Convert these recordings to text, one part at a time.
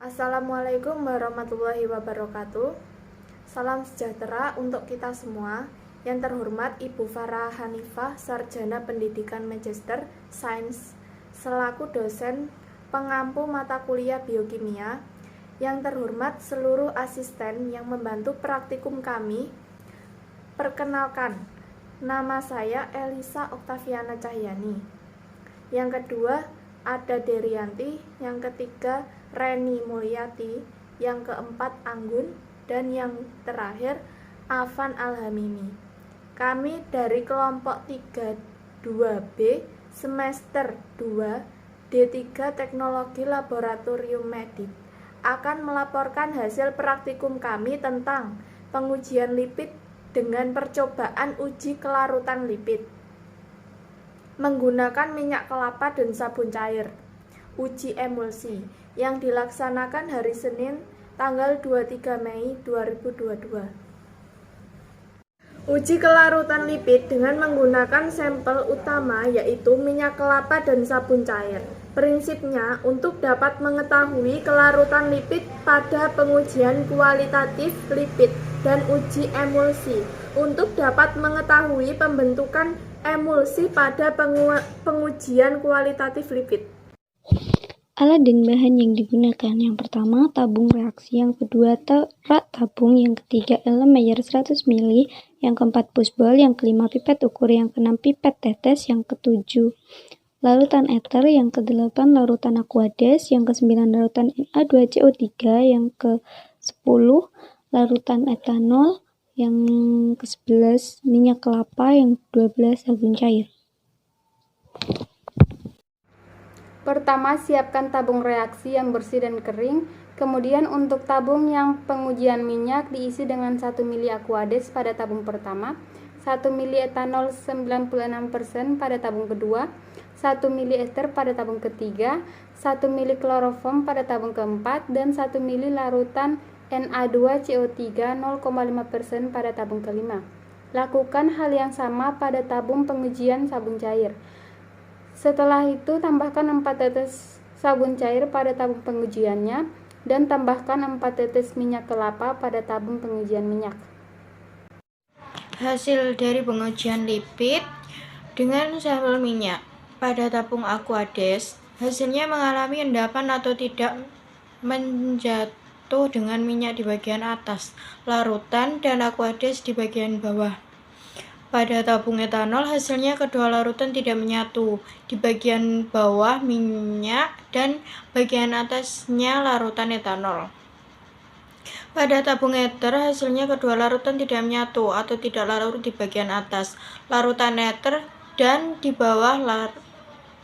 Assalamualaikum warahmatullahi wabarakatuh. Salam sejahtera untuk kita semua. Yang terhormat Ibu Farah Hanifah, Sarjana Pendidikan Magister Sains, selaku dosen pengampu mata kuliah biokimia. Yang terhormat seluruh asisten yang membantu praktikum kami. Perkenalkan, nama saya Elisa Oktaviana Cahyani. Yang kedua, Ada Derianti. Yang ketiga, Reni Mulyati. Yang keempat, Anggun. Dan yang terakhir, Afan Alhamimi. Kami dari kelompok 32B semester 2 D3 Teknologi Laboratorium Medik akan melaporkan hasil praktikum kami tentang pengujian lipid dengan percobaan uji kelarutan lipid menggunakan minyak kelapa dan sabun cair, uji emulsi, yang dilaksanakan hari Senin tanggal 23 Mei 2022. Uji kelarutan lipid dengan menggunakan sampel utama yaitu minyak kelapa dan sabun cair. Prinsipnya untuk dapat mengetahui kelarutan lipid pada pengujian kualitatif lipid dan uji emulsi untuk dapat mengetahui pembentukan emulsi pada pengujian kualitatif lipid. Alat dan bahan yang digunakan: yang pertama, tabung reaksi; yang kedua, rak tabung; yang ketiga, elem Mayer 100 ml; yang keempat, pushball; yang kelima, pipet ukur; yang keenam, pipet tetes; yang ketujuh, larutan eter; yang kedelapan, larutan aqueous; yang kesembilan, larutan Na2CO3; yang ke-10, larutan etanol; yang ke-11, minyak kelapa; yang ke-12, sabun cair. Pertama, siapkan tabung reaksi yang bersih dan kering. Kemudian untuk tabung yang pengujian minyak diisi dengan 1 ml aqueous pada tabung pertama, 1 ml etanol 96% pada tabung kedua, 1 ml ester pada tabung ketiga, 1 ml kloroform pada tabung keempat, dan 1 ml larutan Na2CO3 0,5% pada tabung kelima. Lakukan hal yang sama pada tabung pengujian sabun cair. Setelah itu, tambahkan 4 tetes sabun cair pada tabung pengujiannya dan tambahkan 4 tetes minyak kelapa pada tabung pengujian minyak. Hasil dari pengujian lipid dengan sampel minyak pada tabung aqueous, hasilnya mengalami endapan atau tidak menjatuh dengan minyak di bagian atas larutan dan aqueous di bagian bawah. Pada tabung etanol, hasilnya kedua larutan tidak menyatu. Di bagian bawah minyak dan bagian atasnya larutan etanol. Pada tabung eter, hasilnya kedua larutan tidak menyatu atau tidak larut di bagian atas larutan eter dan di bawah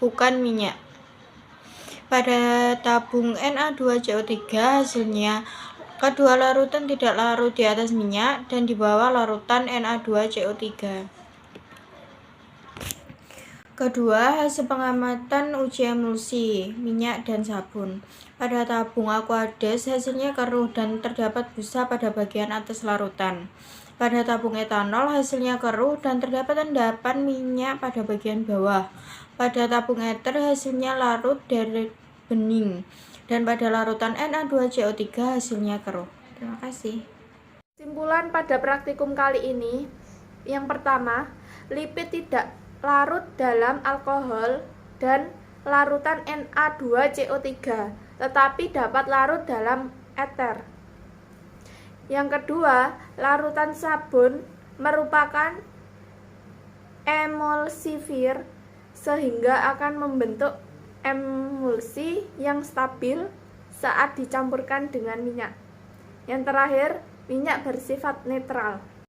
bukan minyak. Pada tabung Na2CO3, hasilnya kedua larutan tidak larut di atas minyak dan di bawah larutan Na2CO3. Kedua, hasil pengamatan uji emulsi minyak dan sabun. Pada tabung aqueous, hasilnya keruh dan terdapat busa pada bagian atas larutan. Pada tabung etanol, hasilnya keruh dan terdapat endapan minyak pada bagian bawah. Pada tabung eter, hasilnya larut dari bening. Dan pada larutan Na2CO3 hasilnya keruh. Terima kasih. Kesimpulan pada praktikum kali ini, yang pertama, lipid tidak larut dalam alkohol dan larutan Na2CO3, tetapi dapat larut dalam eter. Yang kedua, larutan sabun merupakan emulsifier sehingga akan membentuk emulsi yang stabil saat dicampurkan dengan minyak. Yang terakhir, minyak bersifat netral.